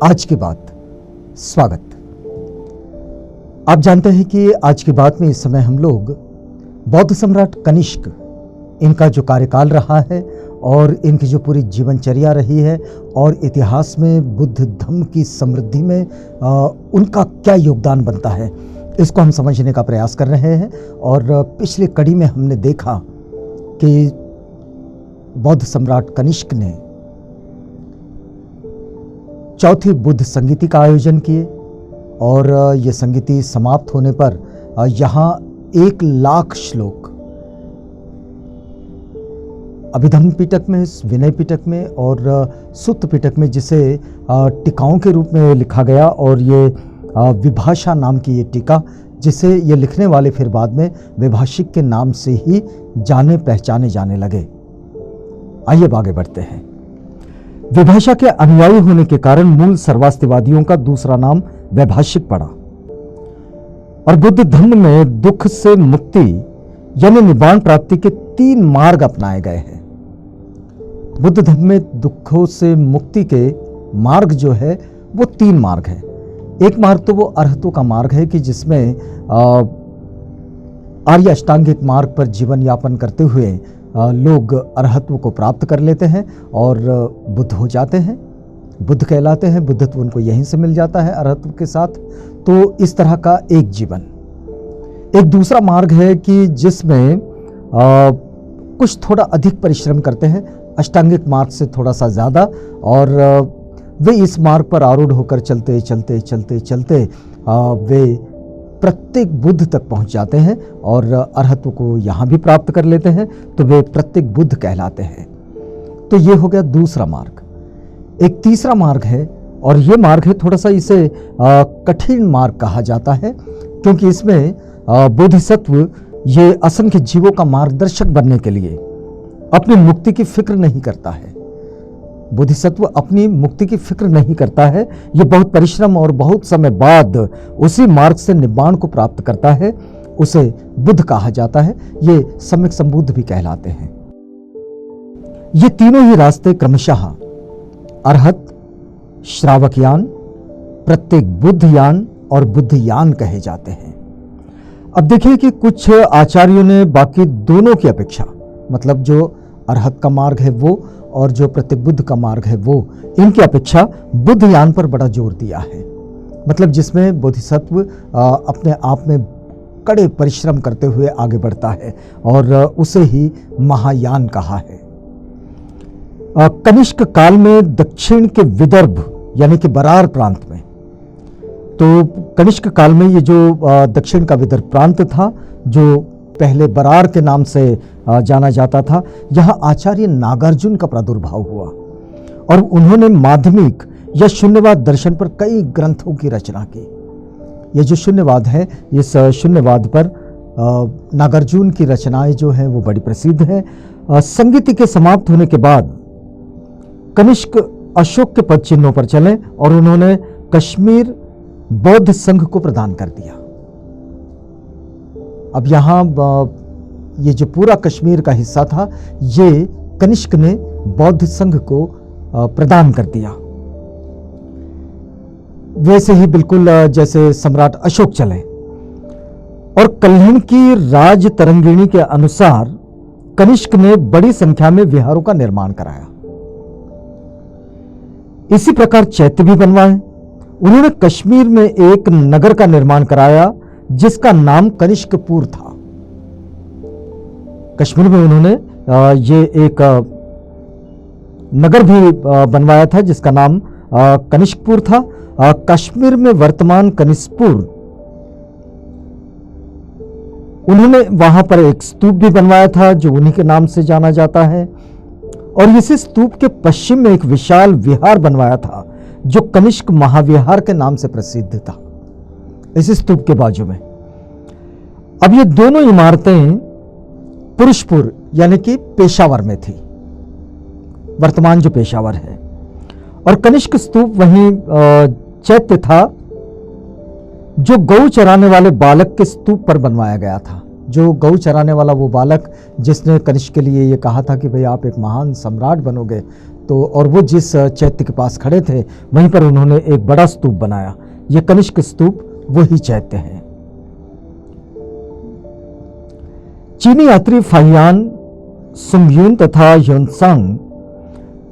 आज की बात। स्वागत। आप जानते हैं कि आज की बात में इस समय हम लोग बौद्ध सम्राट कनिष्क, इनका जो कार्यकाल रहा है और इनकी जो पूरी जीवनचर्या रही है और इतिहास में बुद्ध धर्म की समृद्धि में उनका क्या योगदान बनता है, इसको हम समझने का प्रयास कर रहे हैं। और पिछले कड़ी में हमने देखा कि बौद्ध सम्राट कनिष्क ने चौथी बुद्ध संगीति का आयोजन किए और ये संगीति समाप्त होने पर यहाँ 1,00,000 श्लोक अभिधम्म पिटक में, विनय पिटक में और सुत्त पिटक में, जिसे टीकाओं के रूप में लिखा गया। और ये विभाषा नाम की ये टीका, जिसे ये लिखने वाले फिर बाद में विभाषिक के नाम से ही जाने पहचाने जाने लगे। आइए आगे बढ़ते हैं। विभाषा के अनुयायी होने के कारण मूल सर्वास्तिवादियों का दूसरा नाम वैभाषिक पड़ा। और बुद्ध धर्म में दुख से मुक्ति यानी निब्बाण प्राप्ति के 3 मार्ग अपनाए गए हैं। बुद्ध धर्म में दुखों से मुक्ति के मार्ग जो है वो 3 मार्ग है। एक मार्ग तो वो अरहतों का मार्ग है कि जिसमें आर्य अष्टांगिक मार्ग पर जीवन यापन करते हुए लोग अरहत्व को प्राप्त कर लेते हैं और बुद्ध हो जाते हैं, बुद्ध कहलाते हैं। बुद्धत्व उनको यहीं से मिल जाता है अरहत्व के साथ। तो इस तरह का एक जीवन। एक दूसरा मार्ग है कि जिसमें कुछ थोड़ा अधिक परिश्रम करते हैं, अष्टांगिक मार्ग से थोड़ा सा ज़्यादा, और वे इस मार्ग पर आरूढ़ होकर चलते चलते चलते चलते वे प्रत्येक बुद्ध तक पहुंच जाते हैं और अरहत्व को यहाँ भी प्राप्त कर लेते हैं, तो वे प्रत्येक बुद्ध कहलाते हैं। तो ये हो गया दूसरा मार्ग। एक तीसरा मार्ग है और ये मार्ग है, थोड़ा सा इसे कठिन मार्ग कहा जाता है, क्योंकि इसमें बोधिसत्व ये असंख्य जीवों का मार्गदर्शक बनने के लिए अपनी मुक्ति की फिक्र नहीं करता है। बोधिसत्व अपनी मुक्ति की फिक्र नहीं करता है। ये बहुत परिश्रम और बहुत समय बाद उसी मार्ग से निब्बाण को प्राप्त करता है। उसे बुद्ध कहा जाता है। ये सम्यक संबुद्ध भी कहलाते हैं। ये तीनों ही रास्ते क्रमशः अरहत, श्रावकयान, प्रत्येक बुद्धयान और बुद्धयान कहे जाते हैं। अब देखिए कि कुछ आचार्यों ने बाकी दोनों की अपेक्षा, मतलब जो अरहत का मार्ग है वो और जो प्रत्येक बुद्ध का मार्ग है वो, इनकी अपेक्षा बुद्धयान पर बड़ा जोर दिया है। मतलब जिसमें बोधिसत्व अपने आप में कड़े परिश्रम करते हुए आगे बढ़ता है और उसे ही महायान कहा है। कनिष्क काल में दक्षिण के विदर्भ यानी कि बरार प्रांत में, तो कनिष्क काल में ये जो दक्षिण का विदर्भ प्रांत था, जो पहले बरार के नाम से जाना जाता था, यहाँ आचार्य नागार्जुन का प्रादुर्भाव हुआ और उन्होंने माध्यमिक या शून्यवाद दर्शन पर कई ग्रंथों की रचना की। ये जो शून्यवाद है, इस शून्यवाद पर नागार्जुन की रचनाएं जो हैं वो बड़ी प्रसिद्ध हैं। संगीति के समाप्त होने के बाद कनिष्क अशोक के पद चिन्हों पर चले और उन्होंने कश्मीर बौद्ध संघ को प्रदान कर दिया। अब यहाँ ये जो पूरा कश्मीर का हिस्सा था, ये कनिष्क ने बौद्ध संघ को प्रदान कर दिया। वैसे ही बिल्कुल जैसे सम्राट अशोक चले। और कल्हण की राज तरंगिणी के अनुसार कनिष्क ने बड़ी संख्या में विहारों का निर्माण कराया। इसी प्रकार चैत्य भी बनवाए। उन्होंने कश्मीर में एक नगर का निर्माण कराया जिसका नाम कनिष्कपुर था। कश्मीर में उन्होंने ये एक नगर भी बनवाया था जिसका नाम कनिष्कपुर था। कश्मीर में वर्तमान कनिष्कपुर, उन्होंने वहां पर एक स्तूप भी बनवाया था जो उन्हीं के नाम से जाना जाता है। और इसी स्तूप के पश्चिम में एक विशाल विहार बनवाया था जो कनिष्क महाविहार के नाम से प्रसिद्ध था, इस स्तूप के बाजू में। अब ये दोनों इमारतें पुरुषपुर यानी कि पेशावर में थी, वर्तमान जो पेशावर है। और कनिष्क स्तूप वहीं चैत्य था जो गौ चराने वाले बालक के स्तूप पर बनवाया गया था। जो गौ चराने वाला वो बालक जिसने कनिष्क के लिए ये कहा था कि भाई आप एक महान सम्राट बनोगे, तो और वो जिस चैत्य के पास खड़े थे वहीं पर उन्होंने एक बड़ा स्तूप बनाया। ये कनिष्क स्तूप वही चैत्य है। चीनी यात्री फाहियान सुंगयून तथा ह्योनसांग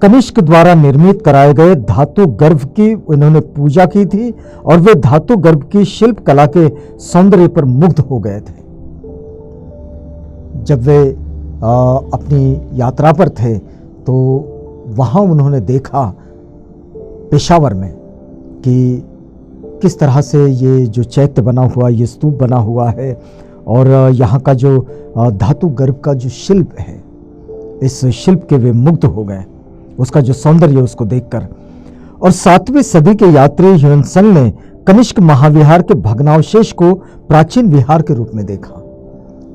कनिष्क द्वारा निर्मित कराए गए धातु गर्भ की इन्होंने पूजा की थी और वे धातु गर्भ की शिल्प कला के सौंदर्य पर मुग्ध हो गए थे। जब वे अपनी यात्रा पर थे तो वहां उन्होंने देखा पेशावर में कि किस तरह से ये जो चैत्य बना हुआ, ये स्तूप बना हुआ है और यहाँ का जो धातु गर्भ का जो शिल्प है, इस शिल्प के वे मुग्ध हो गए, उसका जो सौंदर्य उसको देखकर। और 7वीं सदी के यात्री ह्योनसंग ने कनिष्क महाविहार के भग्नावशेष को प्राचीन विहार के रूप में देखा।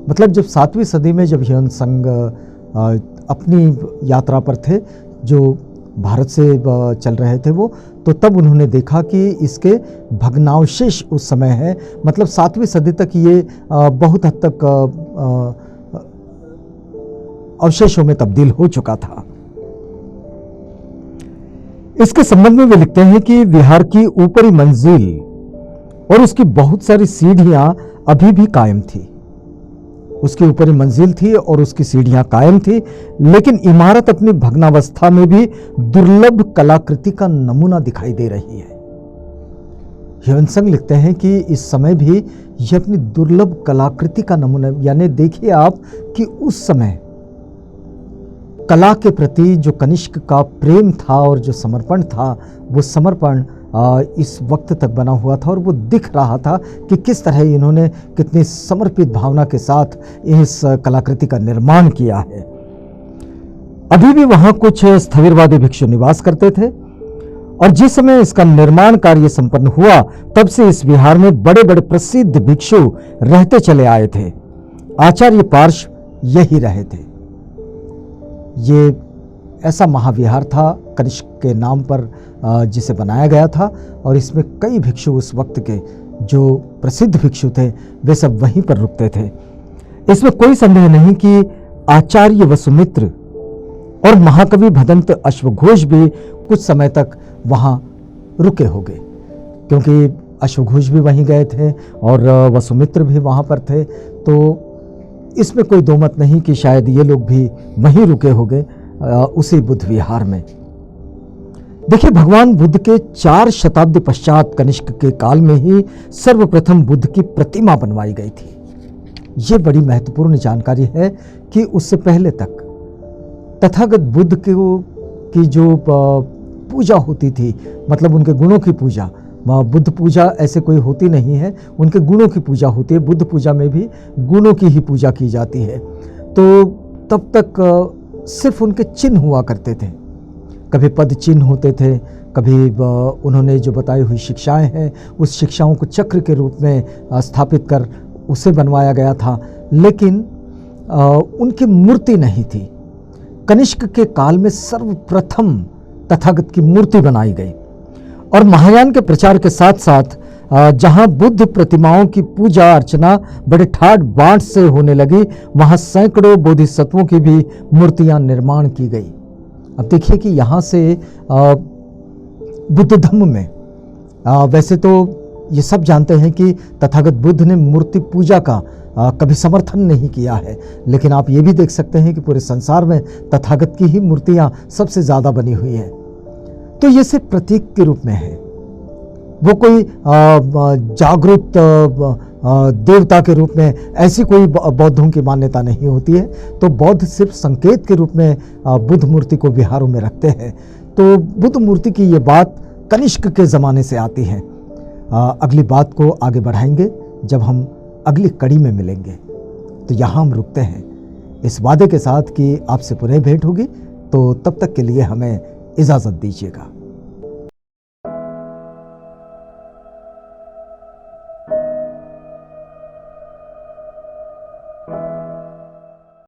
मतलब जब 7वीं सदी में जब ह्योनसंग अपनी यात्रा पर थे, जो भारत से चल रहे थे वो, तो तब उन्होंने देखा कि इसके भग्नावशेष उस समय है। मतलब 7वीं सदी तक ये बहुत हद तक अवशेषों में तब्दील हो चुका था। इसके संबंध में वे लिखते हैं कि विहार की ऊपरी मंजिल और उसकी बहुत सारी सीढ़ियां अभी भी कायम थी। उसकी ऊपरी मंजिल थी और उसकी सीढ़ियां कायम थी, लेकिन इमारत अपनी भग्नावस्था में भी दुर्लभ कलाकृति का नमूना दिखाई दे रही है। ह्योनसंग लिखते हैं कि इस समय भी यह अपनी दुर्लभ कलाकृति का नमूना, यानी देखिए आप कि उस समय कला के प्रति जो कनिष्क का प्रेम था और जो समर्पण था, वो समर्पण इस वक्त तक बना हुआ था और वो दिख रहा था कि किस तरह इन्होंने कितनी समर्पित भावना के साथ इस कलाकृति का निर्माण किया है। अभी भी वहां कुछ स्थविरवादी भिक्षु निवास करते थे और जिस समय इसका निर्माण कार्य संपन्न हुआ तब से इस विहार में बड़े बड़े प्रसिद्ध भिक्षु रहते चले आए थे। आचार्य पार्श्व यही रहे थे। ये ऐसा महाविहार था कनिष्क के नाम पर जिसे बनाया गया था और इसमें कई भिक्षु उस वक्त के जो प्रसिद्ध भिक्षु थे वे सब वहीं पर रुकते थे। इसमें कोई संदेह नहीं कि आचार्य वसुमित्र और महाकवि भदंत अश्वघोष भी कुछ समय तक वहां रुके होंगे, क्योंकि अश्वघोष भी वहीं गए थे और वसुमित्र भी वहां पर थे। तो इसमें कोई दो मत नहीं कि शायद ये लोग भी वहीं रुके होंगे उसी बुद्ध विहार में। देखिए, भगवान बुद्ध के 4 शताब्दी पश्चात कनिष्क के काल में ही सर्वप्रथम बुद्ध की प्रतिमा बनवाई गई थी। ये बड़ी महत्वपूर्ण जानकारी है कि उससे पहले तक तथागत बुद्ध की जो पूजा होती थी, मतलब उनके गुणों की पूजा, बुद्ध पूजा ऐसे कोई होती नहीं है, उनके गुणों की पूजा होती है। बुद्ध पूजा में भी गुणों की ही पूजा की जाती है। तो तब तक सिर्फ उनके चिन्ह हुआ करते थे। कभी पद चिन्ह होते थे, कभी उन्होंने जो बताई हुई शिक्षाएं हैं उस शिक्षाओं को चक्र के रूप में स्थापित कर उसे बनवाया गया था, लेकिन उनकी मूर्ति नहीं थी। कनिष्क के काल में सर्वप्रथम तथागत की मूर्ति बनाई गई और महायान के प्रचार के साथ साथ जहां बुद्ध प्रतिमाओं की पूजा अर्चना बड़े ठाट बाट से होने लगी, वहां सैकड़ों बोधिसत्वों की भी मूर्तियां निर्माण की गई। अब देखिए कि यहाँ से बुद्ध धम्म में वैसे तो ये सब जानते हैं कि तथागत बुद्ध ने मूर्ति पूजा का कभी समर्थन नहीं किया है, लेकिन आप ये भी देख सकते हैं कि पूरे संसार में तथागत की ही मूर्तियां सबसे ज़्यादा बनी हुई हैं। तो ये सिर्फ प्रतीक के रूप में है, वो कोई जागृत देवता के रूप में ऐसी कोई बौद्धों की मान्यता नहीं होती है। तो बौद्ध सिर्फ संकेत के रूप में बुद्ध मूर्ति को विहारों में रखते हैं। तो बुद्ध मूर्ति की ये बात कनिष्क के ज़माने से आती है। अगली बात को आगे बढ़ाएंगे जब हम अगली कड़ी में मिलेंगे। तो यहाँ हम रुकते हैं इस वादे के साथ कि आपसे पुनः भेंट होगी। तो तब तक के लिए हमें इजाज़त दीजिएगा।